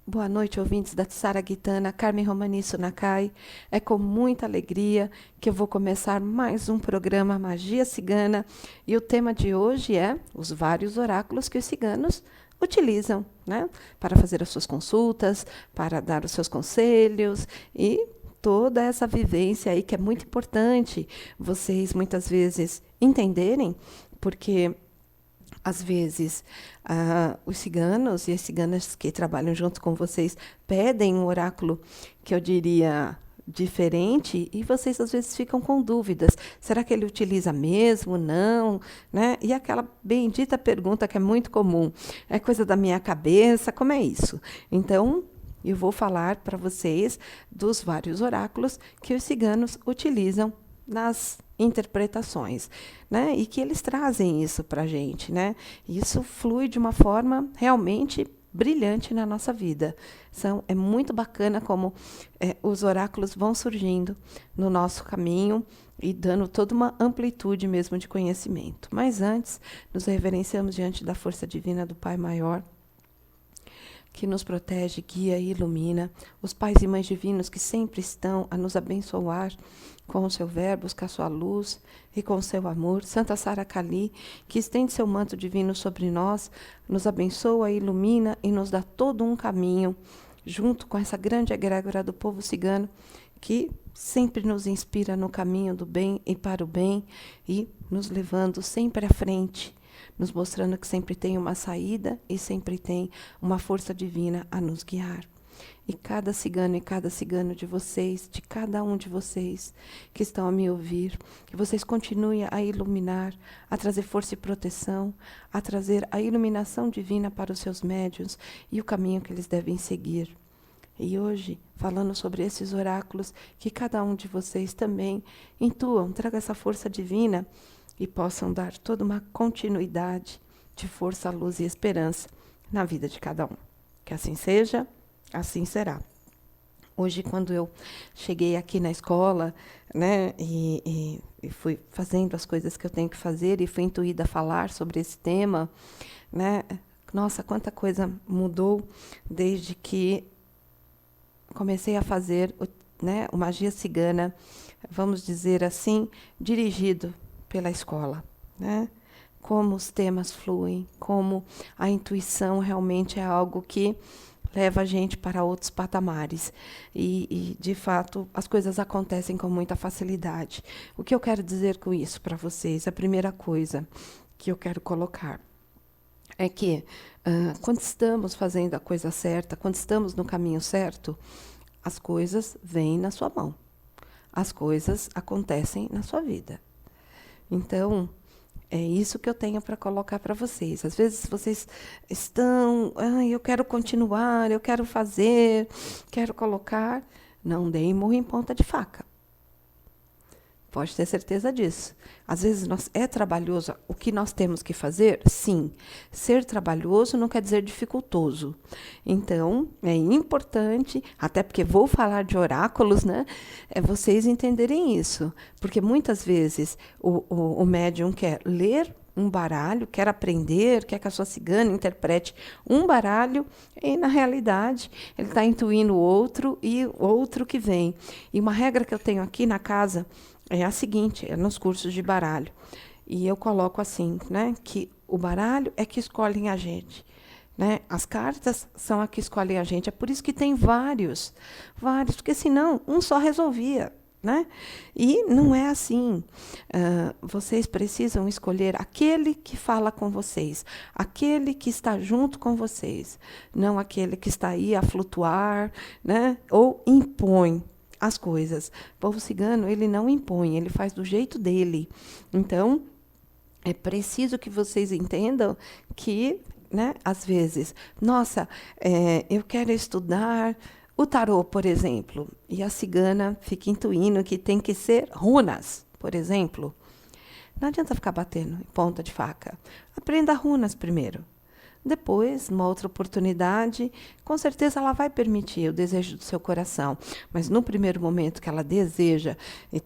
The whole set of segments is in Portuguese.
Boa noite, ouvintes da Tsara Guitana, Carmen Romanisso Nakai. É com muita alegria que eu vou começar mais um programa Magia Cigana. E o tema de hoje é os vários oráculos que os ciganos utilizam, né? Para fazer as suas consultas, para dar os seus conselhos e toda essa vivência aí que é muito importante vocês muitas vezes entenderem, porque às vezes, os ciganos e as ciganas que trabalham junto com vocês pedem um oráculo que eu diria diferente e vocês às vezes ficam com dúvidas. Será que ele utiliza mesmo? Não, né? E aquela bendita pergunta que é muito comum. É coisa da minha cabeça? Como é isso? Então, eu vou falar para vocês dos vários oráculos que os ciganos utilizam nas interpretações, né? E que eles trazem isso para a gente, né? Isso flui de uma forma realmente brilhante na nossa vida. É muito bacana como os oráculos vão surgindo no nosso caminho e dando toda uma amplitude mesmo de conhecimento. Mas antes, nos reverenciamos diante da força divina do Pai Maior, que nos protege, guia e ilumina, os pais e mães divinos que sempre estão a nos abençoar com o seu verbo, com a sua luz e com o seu amor. Santa Sara Kali, que estende seu manto divino sobre nós, nos abençoa, ilumina e nos dá todo um caminho, junto com essa grande egrégora do povo cigano, que sempre nos inspira no caminho do bem e para o bem e nos levando sempre à frente, nos mostrando que sempre tem uma saída e sempre tem uma força divina a nos guiar. E cada cigano e cada cigano de vocês, de cada um de vocês que estão a me ouvir, que vocês continuem a iluminar, a trazer força e proteção, a trazer a iluminação divina para os seus médiuns e o caminho que eles devem seguir. E hoje, falando sobre esses oráculos, que cada um de vocês também intuam, traga essa força divina e possam dar toda uma continuidade de força, luz e esperança na vida de cada um. Que assim seja, assim será. Hoje, quando eu cheguei aqui na escola, né, e fui fazendo as coisas que eu tenho que fazer e fui intuída a falar sobre esse tema, né, nossa, quanta coisa mudou desde que comecei a fazer o Magia Cigana, vamos dizer assim, dirigido pela escola, né? Como os temas fluem, como a intuição realmente é algo que leva a gente para outros patamares. De fato, as coisas acontecem com muita facilidade. O que eu quero dizer com isso para vocês? A primeira coisa que eu quero colocar é que quando estamos fazendo a coisa certa, quando estamos no caminho certo, as coisas vêm na sua mão. As coisas acontecem na sua vida. Então, é isso que eu tenho para colocar para vocês. Às vezes vocês estão, eu quero continuar, eu quero fazer, quero colocar. Não deem murro em ponta de faca. Pode ter certeza disso. Às vezes é trabalhoso. O que nós temos que fazer? Sim. Ser trabalhoso não quer dizer dificultoso. Então, é importante, até porque vou falar de oráculos, né? É vocês entenderem isso. Porque muitas vezes o médium quer ler um baralho, quer aprender, quer que a sua cigana interprete um baralho, e na realidade ele está intuindo outro e outro que vem. E uma regra que eu tenho aqui na casa é a seguinte, é nos cursos de baralho. E eu coloco assim, né, que o baralho é que escolhem a gente. Né? As cartas são a que escolhem a gente. É por isso que tem vários, porque senão um só resolvia. Né? E não é assim. Vocês precisam escolher aquele que fala com vocês, aquele que está junto com vocês, não aquele que está aí a flutuar, né? Ou impõe as coisas. O povo cigano, ele não impõe, ele faz do jeito dele. Então, é preciso que vocês entendam que, né, às vezes, nossa, eu quero estudar o tarô, por exemplo, e a cigana fica intuindo que tem que ser runas, por exemplo. Não adianta ficar batendo em ponta de faca. Aprenda runas primeiro. Depois, numa outra oportunidade, com certeza ela vai permitir o desejo do seu coração. Mas no primeiro momento que ela deseja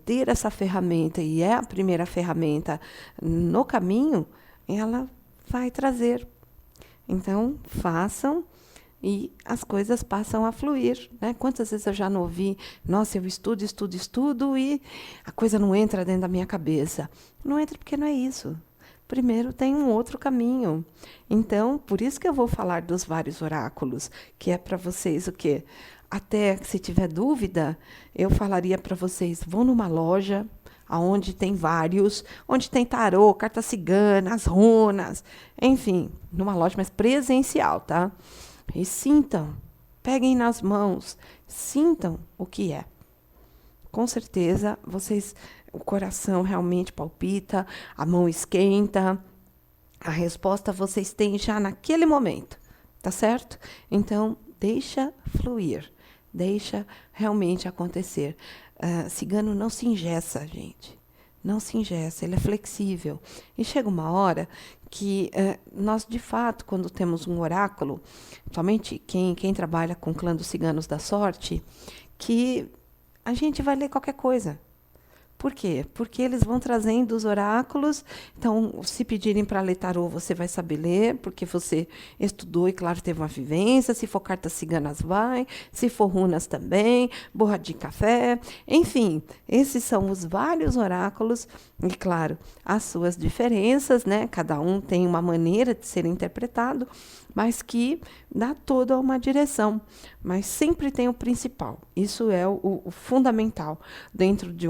ter essa ferramenta, e é a primeira ferramenta no caminho, ela vai trazer. Então, façam e as coisas passam a fluir, né? Quantas vezes eu já não ouvi, nossa, eu estudo, estudo, estudo e a coisa não entra dentro da minha cabeça. Não entra porque não é isso. Primeiro tem um outro caminho. Então, por isso que eu vou falar dos vários oráculos, que é para vocês o quê? Até que se tiver dúvida, eu falaria para vocês, vão numa loja, aonde tem vários, onde tem tarô, carta cigana, as runas, enfim, numa loja mais presencial, tá? E sintam, peguem nas mãos, sintam o que é. Com certeza, vocês, o coração realmente palpita, a mão esquenta, a resposta vocês têm já naquele momento, tá certo? Então, deixa fluir, deixa realmente acontecer. Cigano não se engessa, gente. Não se engessa, ele é flexível. E chega uma hora que nós, de fato, quando temos um oráculo, somente quem trabalha com o clã dos ciganos da sorte, que a gente vai ler qualquer coisa. Por quê? Porque eles vão trazendo os oráculos. Então, se pedirem para ler tarô, você vai saber ler, porque você estudou e, claro, teve uma vivência. Se for cartas ciganas, vai. Se for runas também, borra de café. Enfim, esses são os vários oráculos. E, claro, as suas diferenças, né? Cada um tem uma maneira de ser interpretado, mas que dá toda uma direção. Mas sempre tem o principal. Isso é o fundamental dentro de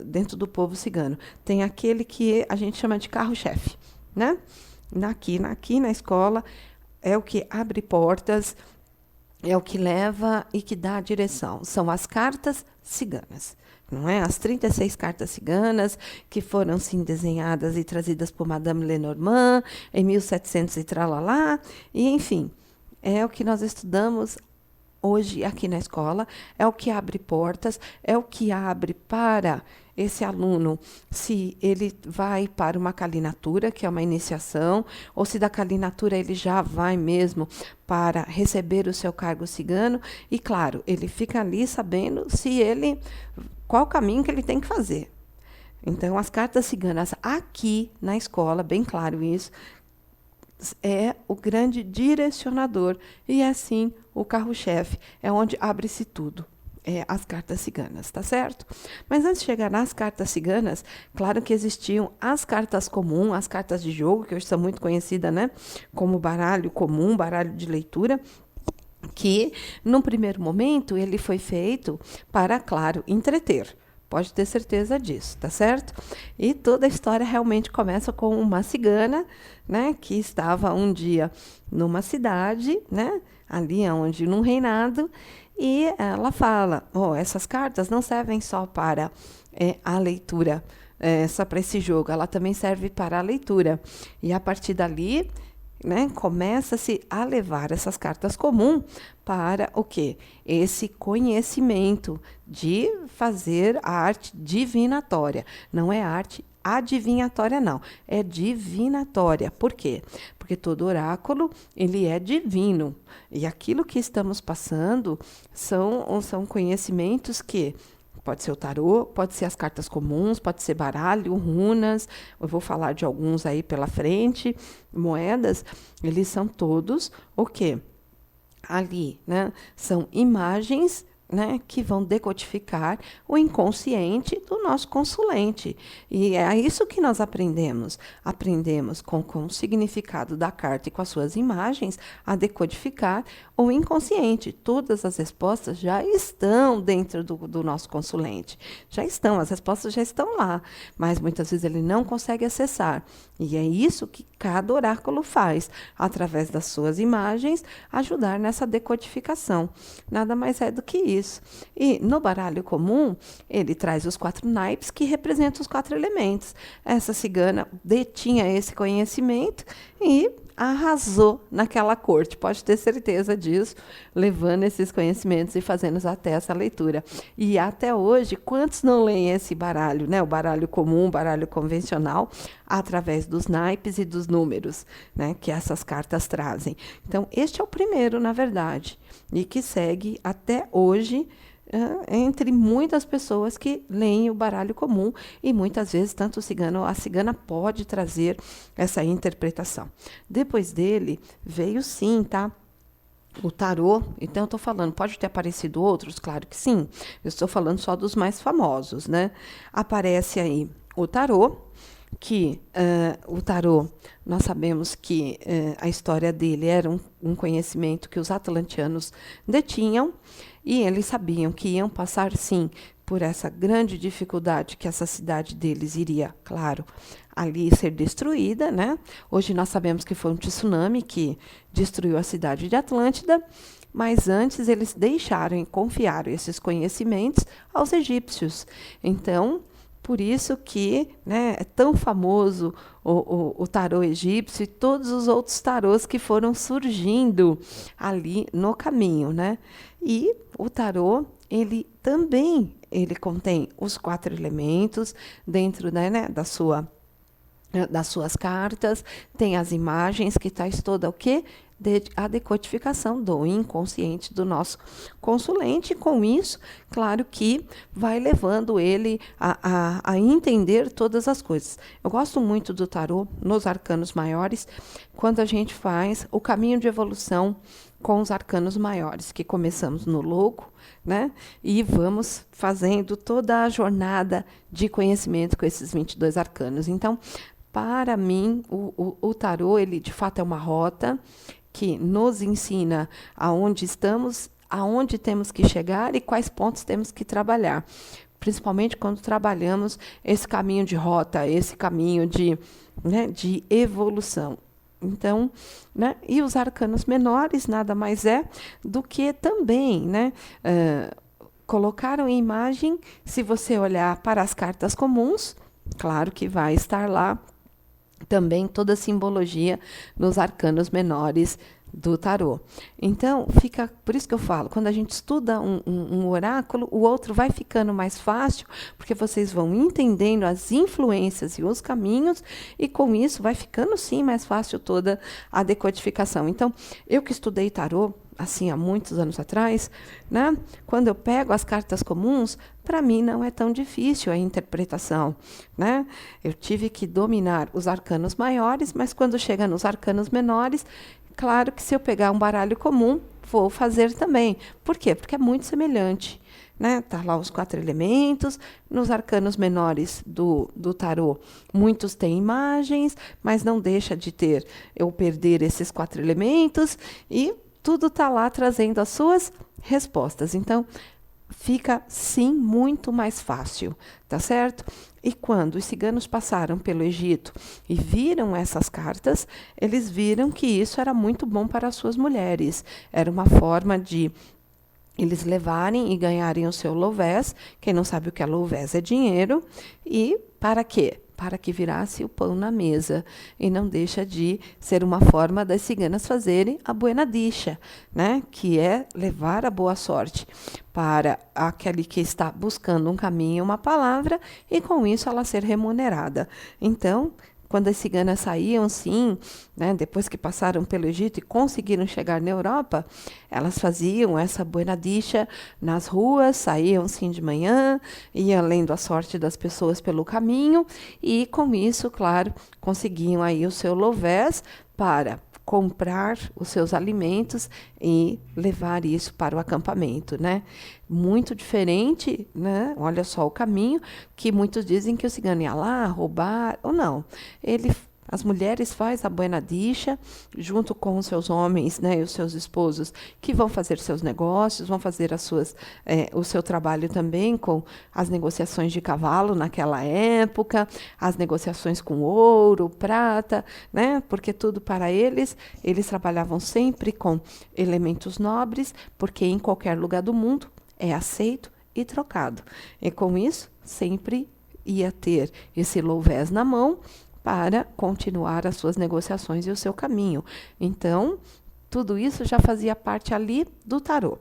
dentro do povo cigano. Tem aquele que a gente chama de carro-chefe, né? Aqui na escola é o que abre portas, é o que leva e que dá a direção. São as cartas ciganas. Não é? As 36 cartas ciganas que foram sim desenhadas e trazidas por Madame Lenormand em 1700 e tralalá, e enfim, é o que nós estudamos hoje aqui na escola, é o que abre portas, é o que abre para esse aluno, se ele vai para uma calinatura, que é uma iniciação, ou se da calinatura ele já vai mesmo para receber o seu cargo cigano, e claro, ele fica ali sabendo qual o caminho que ele tem que fazer. Então, as cartas ciganas aqui na escola, bem claro isso, é o grande direcionador e assim o carro-chefe, é onde abre-se tudo. As cartas ciganas, tá certo? Mas antes de chegar nas cartas ciganas, claro que existiam as cartas comuns, as cartas de jogo, que hoje são muito conhecidas, né? Como baralho comum, baralho de leitura, que, num primeiro momento, ele foi feito para, claro, entreter. Pode ter certeza disso, tá certo? E toda a história realmente começa com uma cigana, né, que estava um dia numa cidade, né, ali onde num reinado, e ela fala: essas cartas não servem só para a leitura, só para esse jogo, ela também serve para a leitura. E a partir dali, né, começa-se a levar essas cartas comuns para o quê? Esse conhecimento de fazer a arte divinatória. Não é arte adivinhatória, não. É divinatória. Por quê? Porque todo oráculo, ele é divino. E aquilo que estamos passando são conhecimentos que pode ser o tarô, pode ser as cartas comuns, pode ser baralho, runas. Eu vou falar de alguns aí pela frente. Moedas, eles são todos o quê? Ali, né? São imagens, né, que vão decodificar o inconsciente do nosso consulente. E é isso que nós aprendemos. Aprendemos com o significado da carta e com as suas imagens a decodificar o inconsciente. Todas as respostas já estão dentro do nosso consulente. Já estão, as respostas já estão lá. Mas muitas vezes ele não consegue acessar. E é isso que cada oráculo faz, através das suas imagens, ajudar nessa decodificação. Nada mais é do que isso. E no baralho comum, ele traz os 4 naipes que representam os 4 elementos. Essa cigana detinha esse conhecimento e arrasou naquela corte, pode ter certeza disso, levando esses conhecimentos e fazendo até essa leitura. E até hoje, quantos não leem esse baralho, né? O baralho comum, o baralho convencional, através dos naipes e dos números, né, que essas cartas trazem. Então, este é o primeiro, na verdade, e que segue até hoje entre muitas pessoas que leem o baralho comum, e muitas vezes tanto o cigano ou a cigana pode trazer essa interpretação. Depois dele veio sim, tá? o tarô, então eu estou falando, pode ter aparecido outros? Claro que sim. Eu estou falando só dos mais famosos, né? Aparece aí o tarô, que o tarô, nós sabemos que a história dele era um conhecimento que os atlanteanos detinham, e eles sabiam que iam passar, sim, por essa grande dificuldade que essa cidade deles iria, claro, ali ser destruída, né? Hoje nós sabemos que foi um tsunami que destruiu a cidade de Atlântida, mas antes eles deixaram e confiaram esses conhecimentos aos egípcios. Então, por isso que, né, é tão famoso o tarô egípcio e todos os outros tarôs que foram surgindo ali no caminho, né? E o tarô, ele também ele contém os 4 elementos dentro, né, das suas cartas, tem as imagens que traz toda o quê? A decodificação do inconsciente do nosso consulente, e com isso, claro que vai levando ele a entender todas as coisas. Eu gosto muito do tarô nos arcanos maiores, quando a gente faz o caminho de evolução com os arcanos maiores, que começamos no louco, né? E vamos fazendo toda a jornada de conhecimento com esses 22 arcanos. Então, para mim, o tarô, ele de fato é uma rota que nos ensina aonde estamos, aonde temos que chegar e quais pontos temos que trabalhar. Principalmente quando trabalhamos esse caminho de rota, esse caminho de evolução. Então, né, e os arcanos menores nada mais é do que também, né, colocaram em imagem, se você olhar para as cartas comuns, claro que vai estar lá também toda a simbologia nos arcanos menores do tarô. Então, fica, por isso que eu falo, quando a gente estuda um oráculo, o outro vai ficando mais fácil, porque vocês vão entendendo as influências e os caminhos, e com isso vai ficando sim mais fácil toda a decodificação. Então, eu que estudei tarô, assim, há muitos anos atrás, né? Quando eu pego as cartas comuns, para mim não é tão difícil a interpretação, né? Eu tive que dominar os arcanos maiores, mas quando chega nos arcanos menores, claro que se eu pegar um baralho comum, vou fazer também. Por quê? Porque é muito semelhante. Né? Tá lá os 4 elementos, nos arcanos menores do tarô, muitos têm imagens, mas não deixa de ter eu perder esses 4 elementos, e tudo está lá trazendo as suas respostas. Então, fica, sim, muito mais fácil, tá certo? E quando os ciganos passaram pelo Egito e viram essas cartas, eles viram que isso era muito bom para as suas mulheres. Era uma forma de eles levarem e ganharem o seu louvés. Quem não sabe o que é louvés é dinheiro. E para quê? Para que virasse o pão na mesa. E não deixa de ser uma forma das ciganas fazerem a buena dicha, né? Que é levar a boa sorte para aquele que está buscando um caminho, uma palavra, e com isso ela ser remunerada. Então, quando as ciganas saíam, sim, né, depois que passaram pelo Egito e conseguiram chegar na Europa, elas faziam essa buena dicha nas ruas, saíam, sim, de manhã, iam lendo a sorte das pessoas pelo caminho, e com isso, claro, conseguiam aí o seu louvés para comprar os seus alimentos e levar isso para o acampamento, né? Muito diferente, né? Olha só o caminho, que muitos dizem que o cigano ia lá roubar, ou não. As mulheres fazem a buena dicha, junto com os seus homens, né, e os seus esposos, que vão fazer seus negócios, vão fazer o seu trabalho também com as negociações de cavalo naquela época, as negociações com ouro, prata, né, porque tudo para eles trabalhavam sempre com elementos nobres, porque em qualquer lugar do mundo é aceito e trocado. E com isso, sempre ia ter esse louvés na mão, para continuar as suas negociações e o seu caminho. Então, tudo isso já fazia parte ali do tarô.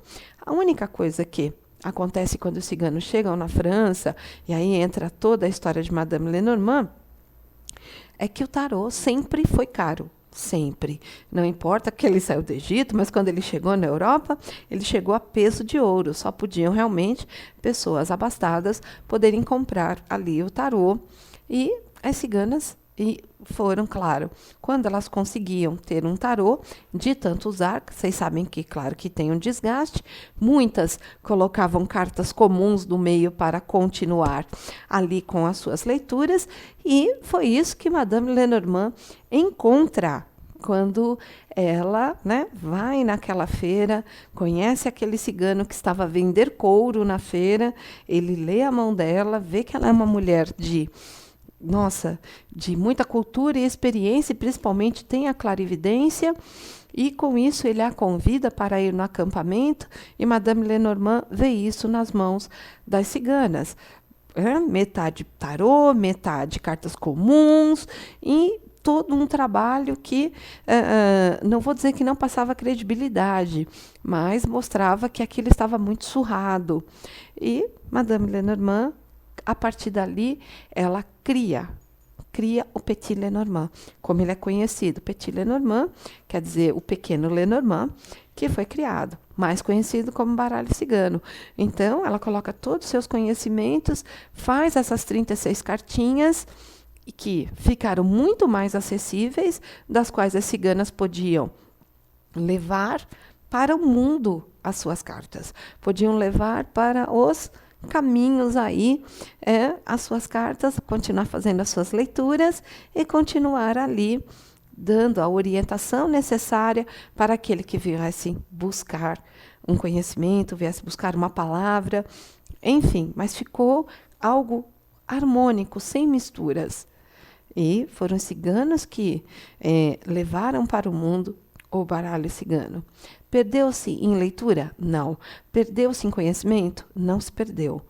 A única coisa que acontece quando os ciganos chegam na França, e aí entra toda a história de Madame Lenormand, é que o tarô sempre foi caro. Sempre. Não importa que ele saiu do Egito, mas quando ele chegou na Europa, ele chegou a peso de ouro. Só podiam realmente pessoas abastadas poderem comprar ali o tarô. E as ciganas E foram, claro, quando elas conseguiam ter um tarô, de tanto usar, vocês sabem que, claro, que tem um desgaste, muitas colocavam cartas comuns no meio para continuar ali com as suas leituras, e foi isso que Madame Lenormand encontra quando ela, né, vai naquela feira, conhece aquele cigano que estava a vender couro na feira, ele lê a mão dela, vê que ela é uma mulher de muita cultura e experiência, e principalmente tem a clarividência, e com isso ele a convida para ir no acampamento, e Madame Lenormand vê isso nas mãos das ciganas. Metade tarô, metade cartas comuns, e todo um trabalho que, não vou dizer que não passava credibilidade, mas mostrava que aquilo estava muito surrado. E Madame Lenormand, a partir dali, ela cria o Petit Lenormand, como ele é conhecido. Petit Lenormand quer dizer o pequeno Lenormand, que foi criado, mais conhecido como baralho cigano. Então, ela coloca todos os seus conhecimentos, faz essas 36 cartinhas, que ficaram muito mais acessíveis, das quais as ciganas podiam levar para o mundo as suas cartas, podiam levar para os caminhos aí, as suas cartas, continuar fazendo as suas leituras e continuar ali dando a orientação necessária para aquele que viesse buscar um conhecimento, viesse buscar uma palavra, enfim, mas ficou algo harmônico, sem misturas. E foram os ciganos que levaram para o mundo o baralho cigano. Perdeu-se em leitura? Não. Perdeu-se em conhecimento? Não se perdeu.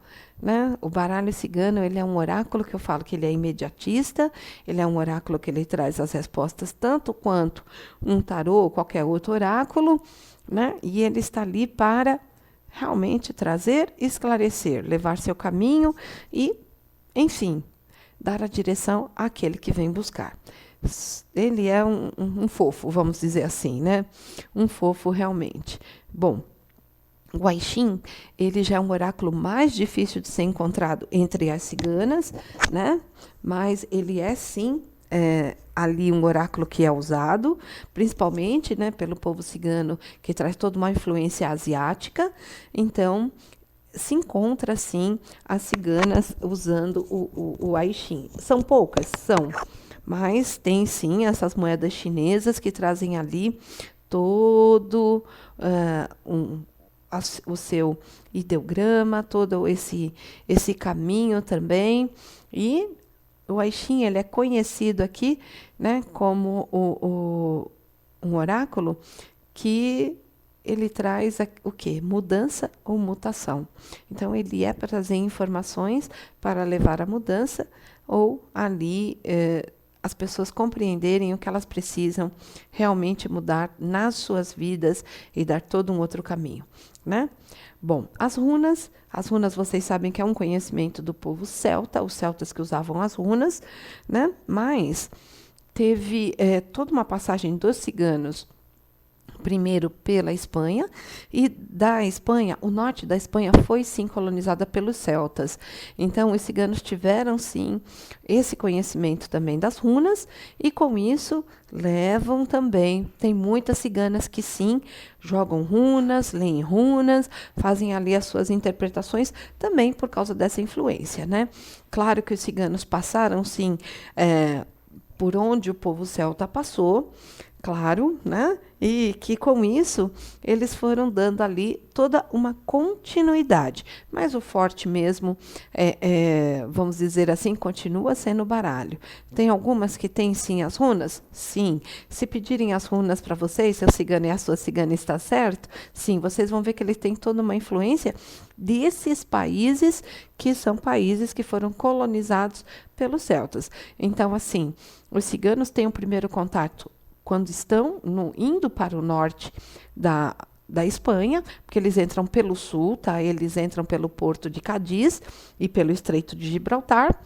Né? O baralho cigano, ele é um oráculo que eu falo que ele é imediatista, ele é um oráculo que ele traz as respostas tanto quanto um tarô ou qualquer outro oráculo, né? E ele está ali para realmente trazer, esclarecer, levar seu caminho e, enfim, dar a direção àquele que vem buscar. Ele é um fofo, vamos dizer assim, né? Um fofo realmente. Bom, o Aixim, ele já é um oráculo mais difícil de ser encontrado entre as ciganas, né? Mas ele é, sim, ali um oráculo que é usado, principalmente, né, pelo povo cigano, que traz toda uma influência asiática. Então, se encontra, sim, as ciganas usando o Aixim. São poucas? São. Mas tem, sim, essas moedas chinesas que trazem ali todo o seu ideograma, todo esse caminho também. E o Aixim, ele é conhecido aqui, né, como um oráculo que ele traz o quê? Mudança ou mutação. Então, ele é para trazer informações para levar a mudança ou ali as pessoas compreenderem o que elas precisam realmente mudar nas suas vidas e dar todo um outro caminho, né? Bom, as runas vocês sabem que é um conhecimento do povo celta, os celtas que usavam as runas, né? Mas teve toda uma passagem dos ciganos, primeiro pela Espanha, e da Espanha, o norte da Espanha foi sim colonizada pelos celtas. Então, os ciganos tiveram sim esse conhecimento também das runas, e com isso levam também, tem muitas ciganas que sim, jogam runas, leem runas, fazem ali as suas interpretações, também por causa dessa influência, né? Claro que os ciganos passaram sim por onde o povo celta passou, claro, né? E que com isso eles foram dando ali toda uma continuidade. Mas o forte mesmo, vamos dizer assim, continua sendo o baralho. Tem algumas que têm sim as runas? Sim. Se pedirem as runas para vocês, seu cigano e a sua cigana está certo? Sim, vocês vão ver que ele tem toda uma influência desses países que são países que foram colonizados pelos celtas. Então, assim, os ciganos têm o primeiro contato quando estão indo para o norte da Espanha, porque eles entram pelo sul, tá? Eles entram pelo porto de Cádiz e pelo Estreito de Gibraltar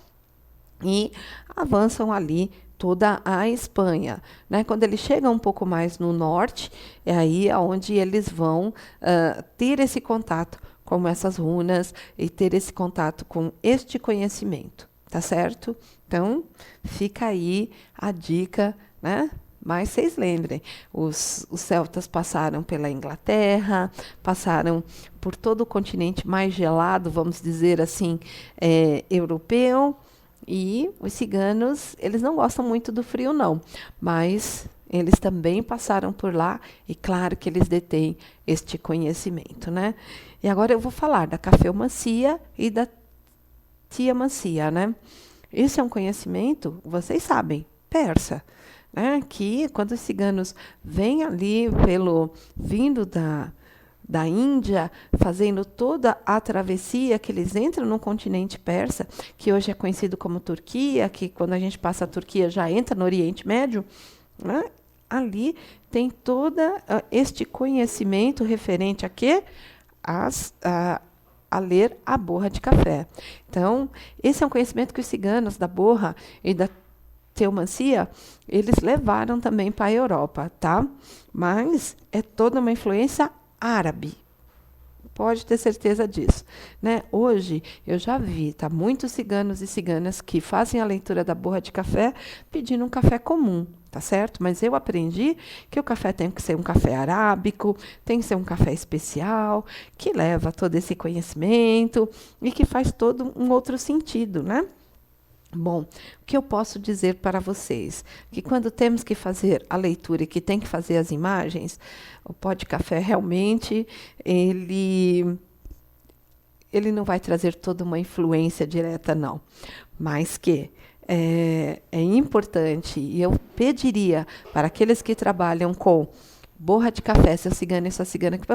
e avançam ali toda a Espanha, né? Quando eles chegam um pouco mais no norte, é aí onde eles vão ter esse contato com essas runas e ter esse contato com este conhecimento, tá certo? Então, fica aí a dica, né? Mas vocês lembrem, os celtas passaram pela Inglaterra, passaram por todo o continente mais gelado, vamos dizer assim, europeu, e os ciganos, eles não gostam muito do frio, não, mas eles também passaram por lá e claro que eles detêm este conhecimento, né? E agora eu vou falar da cafeomancia e da tiamancia, né? Esse é um conhecimento, vocês sabem, persa, né? Que quando os ciganos vêm ali vindo da Índia, fazendo toda a travessia, que eles entram no continente persa, que hoje é conhecido como Turquia, que quando a gente passa a Turquia já entra no Oriente Médio, né? Ali tem todo este conhecimento referente a quê? A ler a borra de café. Então, esse é um conhecimento que os ciganos da borra e da teomancia, eles levaram também para a Europa, tá? Mas é toda uma influência árabe. Pode ter certeza disso, né? Hoje eu já vi, tá? Muitos ciganos e ciganas que fazem a leitura da borra de café pedindo um café comum, tá certo? Mas eu aprendi que o café tem que ser um café arábico, tem que ser um café especial, que leva todo esse conhecimento e que faz todo um outro sentido, né? Bom, o que eu posso dizer para vocês? Que quando temos que fazer a leitura e que tem que fazer as imagens, o pó de café realmente, ele não vai trazer toda uma influência direta, não. Mas que é importante, e eu pediria para aqueles que trabalham com borra de café, seu cigano e sua cigana, que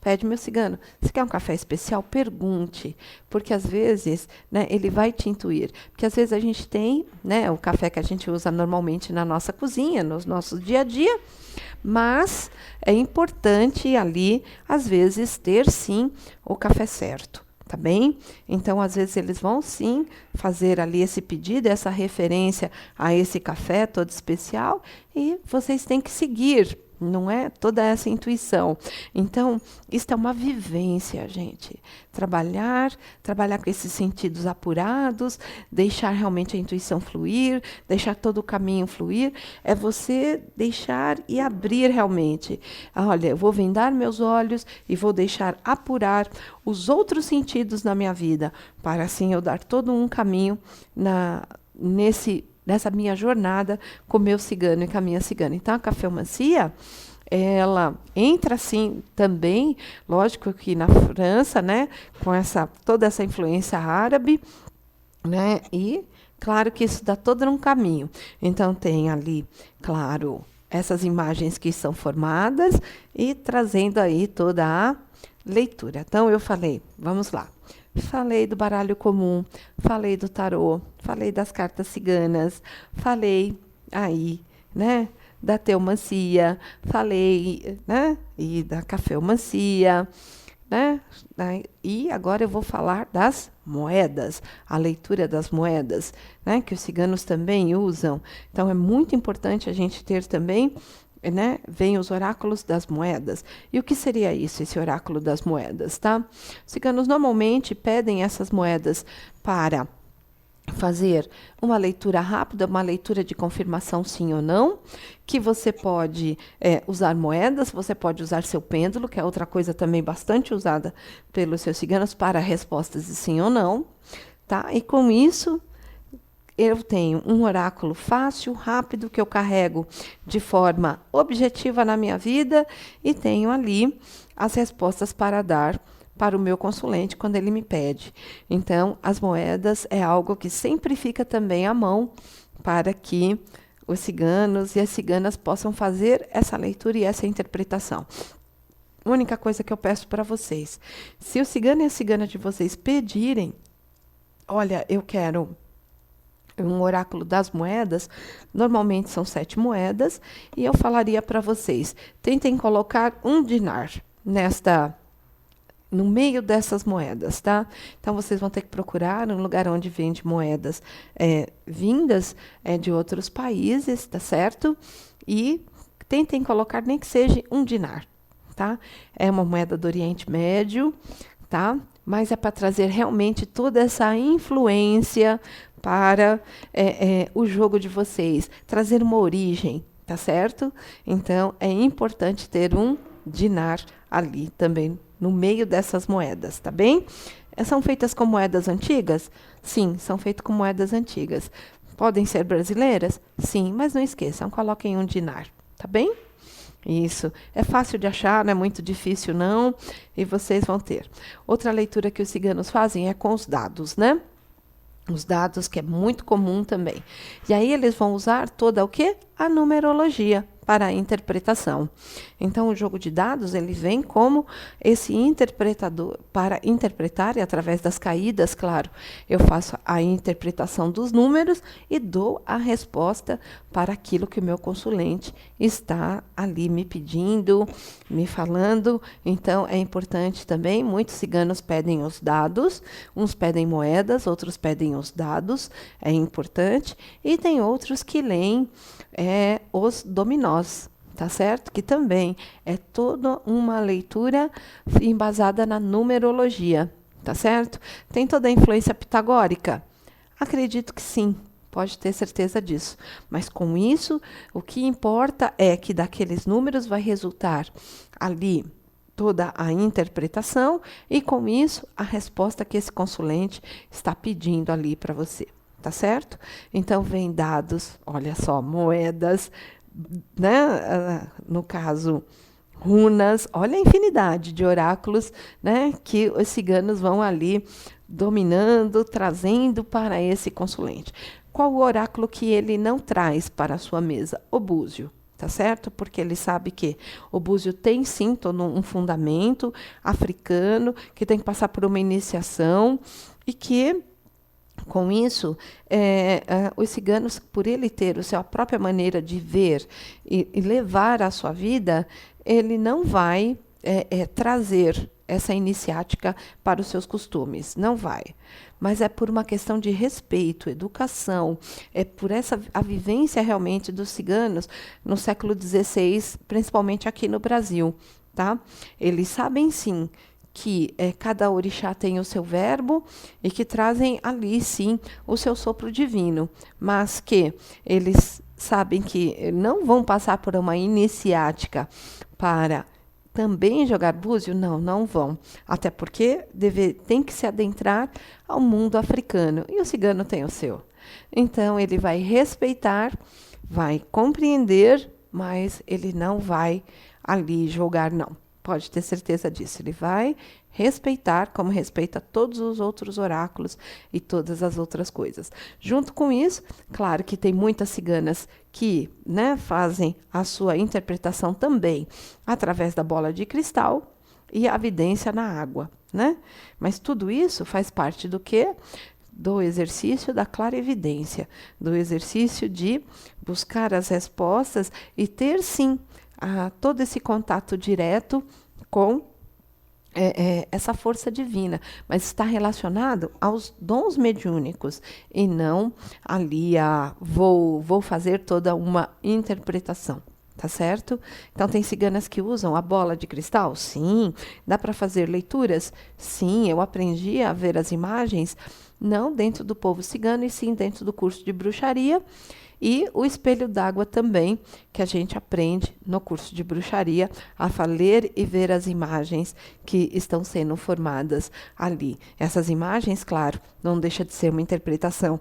pede, meu cigano, você quer um café especial? Pergunte, porque às vezes, né, ele vai te intuir. Porque às vezes a gente tem, né, o café que a gente usa normalmente na nossa cozinha, no nosso dia a dia, mas é importante ali, às vezes, ter sim o café certo. Tá bem? Então, às vezes, eles vão sim fazer ali esse pedido, essa referência a esse café todo especial, e vocês têm que seguir, não é toda essa intuição. Então, isso é uma vivência, gente. Trabalhar com esses sentidos apurados, deixar realmente a intuição fluir, deixar todo o caminho fluir, é você deixar e abrir realmente. Olha, eu vou vendar meus olhos e vou deixar apurar os outros sentidos na minha vida, para assim eu dar todo um caminho nessa minha jornada com o meu cigano e com a minha cigana. Então, a cafeomancia, ela entra assim também, lógico que na França, né, com toda essa influência árabe, né, e claro que isso dá todo um caminho. Então, tem ali, claro, essas imagens que são formadas e trazendo aí toda a leitura. Então, eu falei, vamos lá. Falei do baralho comum, falei do tarô, falei das cartas ciganas, falei aí, né, da teomancia, falei, né, e da cafeomancia, né, e agora eu vou falar das moedas, a leitura das moedas, né, que os ciganos também usam. Então, é muito importante a gente ter também, né, vem os oráculos das moedas. E o que seria isso, esse oráculo das moedas, tá? Os ciganos normalmente pedem essas moedas para fazer uma leitura rápida, uma leitura de confirmação sim ou não, que você pode usar moedas, você pode usar seu pêndulo, que é outra coisa também bastante usada pelos seus ciganos para respostas de sim ou não, tá? E com isso eu tenho um oráculo fácil, rápido, que eu carrego de forma objetiva na minha vida e tenho ali as respostas para dar para o meu consulente quando ele me pede. Então, as moedas é algo que sempre fica também à mão para que os ciganos e as ciganas possam fazer essa leitura e essa interpretação. A única coisa que eu peço para vocês, se o cigano e a cigana de vocês pedirem, olha, eu quero um oráculo das moedas, normalmente são 7 moedas, e eu falaria para vocês, tentem colocar um dinar no meio dessas moedas, tá? Então, vocês vão ter que procurar um lugar onde vende moedas vindas de outros países, tá certo? E tentem colocar nem que seja um dinar, tá? É uma moeda do Oriente Médio, tá? Mas é para trazer realmente toda essa influência para o jogo de vocês, trazer uma origem, tá certo? Então, é importante ter um dinar ali também, no meio dessas moedas, tá bem? São feitas com moedas antigas? Sim, são feitas com moedas antigas. Podem ser brasileiras? Sim, mas não esqueçam, coloquem um dinar, tá bem? Isso. É fácil de achar, não é muito difícil, não. E vocês vão ter. Outra leitura que os ciganos fazem é com os dados, né? Os dados, que é muito comum também. E aí eles vão usar toda o quê? A numerologia para a interpretação. Então, o jogo de dados, ele vem como esse interpretador para interpretar, e através das caídas, claro, eu faço a interpretação dos números e dou a resposta para aquilo que o meu consulente está ali me pedindo, me falando. Então, é importante também, muitos ciganos pedem os dados, uns pedem moedas, outros pedem os dados, é importante, e tem outros que leem os dominós, tá certo? Que também é toda uma leitura embasada na numerologia, tá certo? Tem toda a influência pitagórica? Acredito que sim, pode ter certeza disso. Mas com isso, o que importa é que daqueles números vai resultar ali toda a interpretação e, com isso, a resposta que esse consulente está pedindo ali para você. Tá certo? Então, vem dados, olha só, moedas, né? No caso, runas, olha a infinidade de oráculos, né? Que os ciganos vão ali dominando, trazendo para esse consulente. Qual o oráculo que ele não traz para a sua mesa? O búzio. Tá certo? Porque ele sabe que o búzio tem sim todo um fundamento africano, que tem que passar por uma iniciação e que com isso, os ciganos, por ele ter a sua própria maneira de ver e levar a sua vida, ele não vai trazer essa iniciática para os seus costumes, não vai. Mas é por uma questão de respeito, educação, é por a vivência realmente dos ciganos no século XVI, principalmente aqui no Brasil, tá? Eles sabem sim que cada orixá tem o seu verbo e que trazem ali, sim, o seu sopro divino, mas que eles sabem que não vão passar por uma iniciática para também jogar búzio? Não, não vão. Até porque tem que se adentrar ao mundo africano. E o cigano tem o seu. Então, ele vai respeitar, vai compreender, mas ele não vai ali jogar, não. Pode ter certeza disso. Ele vai respeitar, como respeita todos os outros oráculos e todas as outras coisas. Junto com isso, claro que tem muitas ciganas que, né, fazem a sua interpretação também através da bola de cristal e a vidência na água, né? Mas tudo isso faz parte do quê? Do exercício da clarividência, do exercício de buscar as respostas e ter, sim, todo esse contato direto com essa força divina, mas está relacionado aos dons mediúnicos e não ali vou fazer toda uma interpretação. Tá certo? Então, tem ciganas que usam a bola de cristal? Sim. Dá para fazer leituras? Sim. Eu aprendi a ver as imagens, não dentro do povo cigano, e sim dentro do curso de bruxaria. E o espelho d'água também, que a gente aprende no curso de bruxaria, a ler e ver as imagens que estão sendo formadas ali. Essas imagens, claro, não deixa de ser uma interpretação,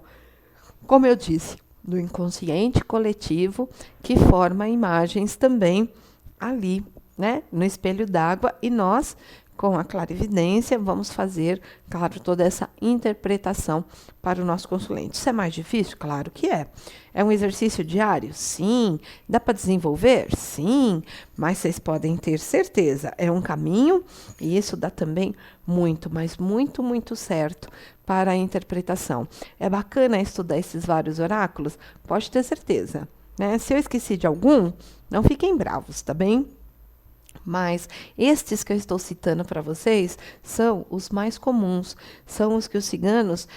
como eu disse, do inconsciente coletivo, que forma imagens também ali, né, no espelho d'água, e nós, com a clarividência, vamos fazer, claro, toda essa interpretação para o nosso consulente. Isso é mais difícil? Claro que é. É um exercício diário? Sim. Dá para desenvolver? Sim. Mas vocês podem ter certeza, é um caminho, e isso dá também muito, mas muito, muito certo para a interpretação. É bacana estudar esses vários oráculos? Pode ter certeza, né? Se eu esqueci de algum, não fiquem bravos, tá bem? Mas estes que eu estou citando para vocês são os mais comuns, são os que os ciganos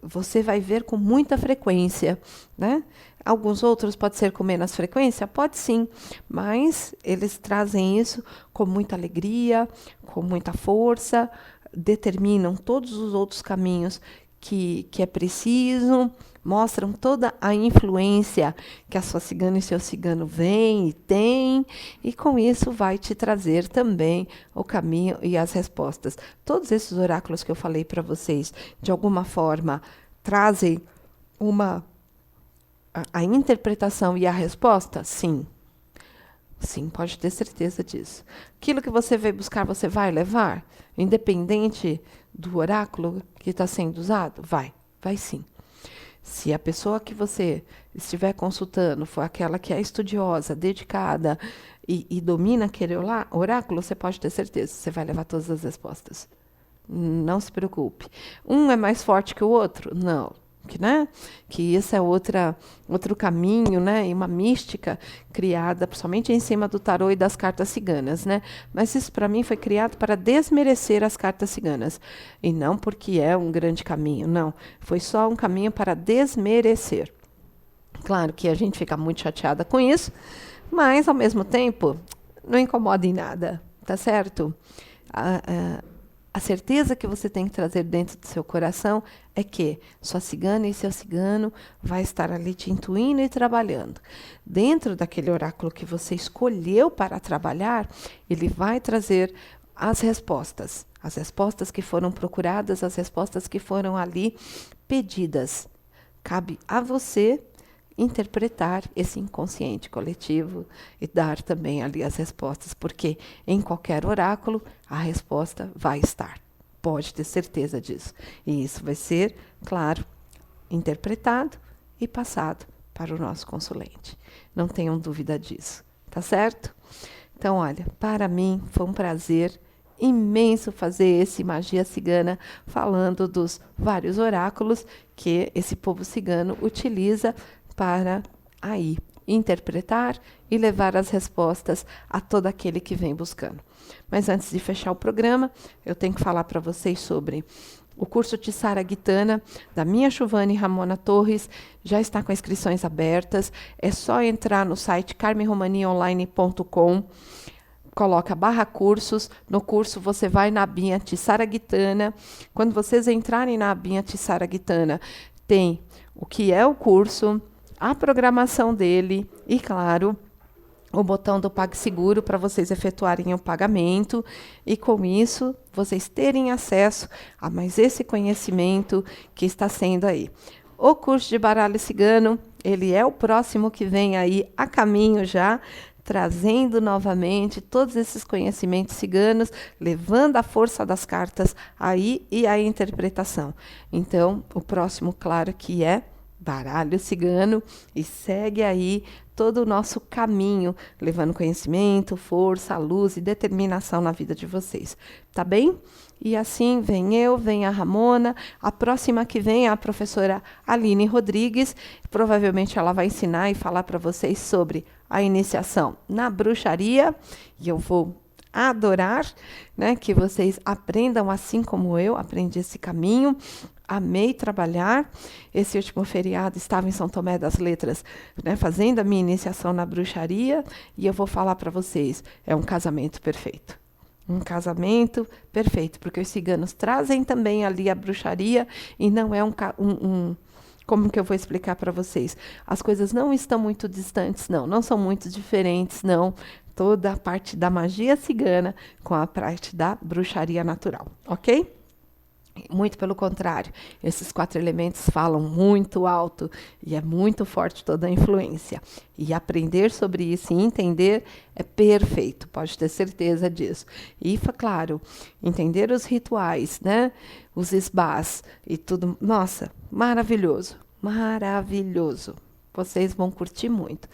você vai ver com muita frequência, né? Alguns outros pode ser com menos frequência? Pode sim, mas eles trazem isso com muita alegria, com muita força, determinam todos os outros caminhos que é preciso, mostram toda a influência que a sua cigana e seu cigano vêm e têm, e com isso vai te trazer também o caminho e as respostas. Todos esses oráculos que eu falei para vocês, de alguma forma, trazem a interpretação e a resposta? Sim. Sim, pode ter certeza disso. Aquilo que você veio buscar, você vai levar? Independente do oráculo que está sendo usado? Vai sim. Se a pessoa que você estiver consultando for aquela que é estudiosa, dedicada e domina aquele oráculo, você pode ter certeza, você vai levar todas as respostas. Não se preocupe. Um é mais forte que o outro? Não. Que isso é outro caminho, né? E uma mística criada somente em cima do tarô e das cartas ciganas, né? Mas isso para mim foi criado para desmerecer as cartas ciganas e não porque é um grande caminho, não. Foi só um caminho para desmerecer. Claro que a gente fica muito chateada com isso, mas ao mesmo tempo não incomoda em nada, tá certo? A certeza que você tem que trazer dentro do seu coração é que sua cigana e seu cigano vai estar ali te intuindo e trabalhando. Dentro daquele oráculo que você escolheu para trabalhar, ele vai trazer as respostas que foram procuradas, as respostas que foram ali pedidas. Cabe a você interpretar esse inconsciente coletivo e dar também ali as respostas, porque em qualquer oráculo a resposta vai estar. Pode ter certeza disso. E isso vai ser, claro, interpretado e passado para o nosso consulente. Não tenham dúvida disso, tá certo? Então, olha, para mim foi um prazer imenso fazer esse Magia Cigana falando dos vários oráculos que esse povo cigano utiliza para aí interpretar e levar as respostas a todo aquele que vem buscando. Mas antes de fechar o programa, eu tenho que falar para vocês sobre o curso Tissara Gitana, da minha Chuvane Ramona Torres. Já está com inscrições abertas. É só entrar no site carmenromaniaonline.com, coloca /cursos. No curso você vai na abinha Tissara Gitana. Quando vocês entrarem na abinha Tissara Gitana, tem o que é o curso, a programação dele e, claro, o botão do PagSeguro para vocês efetuarem o pagamento e, com isso, vocês terem acesso a mais esse conhecimento que está sendo aí. O curso de baralho cigano, ele é o próximo que vem aí a caminho já, trazendo novamente todos esses conhecimentos ciganos, levando a força das cartas aí e a interpretação. Então, o próximo, claro, que é baralho cigano, e segue aí todo o nosso caminho, levando conhecimento, força, luz e determinação na vida de vocês. Tá bem? E assim vem a Ramona, a próxima que vem é a professora Aline Rodrigues. Provavelmente ela vai ensinar e falar para vocês sobre a iniciação na bruxaria, e eu vou adorar, né, que vocês aprendam assim como eu aprendi esse caminho. Amei trabalhar. Esse último feriado estava em São Tomé das Letras, né, fazendo a minha iniciação na bruxaria, e eu vou falar para vocês, é um casamento perfeito. Um casamento perfeito, porque os ciganos trazem também ali a bruxaria, e não é como que eu vou explicar para vocês? As coisas não estão muito distantes, não são muito diferentes, não. Toda a parte da magia cigana com a parte da bruxaria natural, ok? Muito pelo contrário, esses 4 elementos falam muito alto e é muito forte toda a influência. E aprender sobre isso e entender é perfeito, pode ter certeza disso. E, claro, entender os rituais, né? Os esbás e tudo. Nossa, maravilhoso, maravilhoso. Vocês vão curtir muito.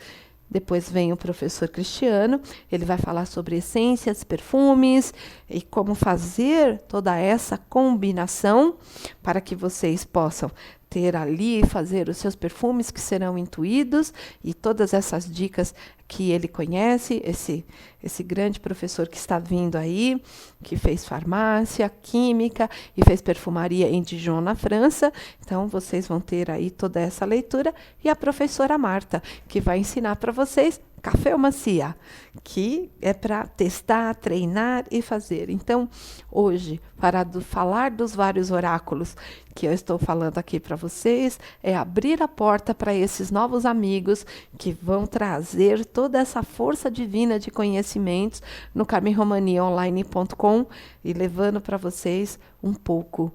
Depois vem o professor Cristiano, ele vai falar sobre essências, perfumes e como fazer toda essa combinação para que vocês possam ter ali, fazer os seus perfumes que serão intuídos, e todas essas dicas que ele conhece, esse grande professor que está vindo aí, que fez farmácia, química e fez perfumaria em Dijon, na França. Então, vocês vão ter aí toda essa leitura, e a professora Marta, que vai ensinar para vocês Caféomancia, que é para testar, treinar e fazer. Então, hoje, para falar dos vários oráculos que eu estou falando aqui para vocês, é abrir a porta para esses novos amigos que vão trazer toda essa força divina de conhecimentos no carmenromaniaonline.com e levando para vocês um pouco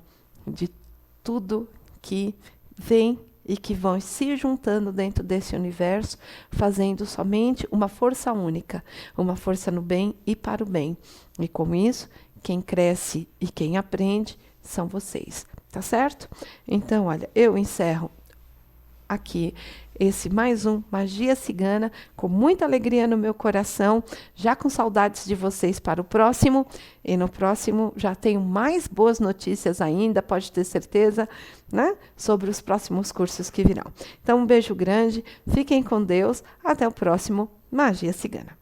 de tudo que vem e que vão se juntando dentro desse universo, fazendo somente uma força única, uma força no bem e para o bem. E com isso, quem cresce e quem aprende são vocês, tá certo? Então, olha, eu encerro aqui esse mais um Magia Cigana, com muita alegria no meu coração, já com saudades de vocês para o próximo, e no próximo já tenho mais boas notícias ainda, pode ter certeza, né, sobre os próximos cursos que virão. Então, um beijo grande, fiquem com Deus, até o próximo Magia Cigana.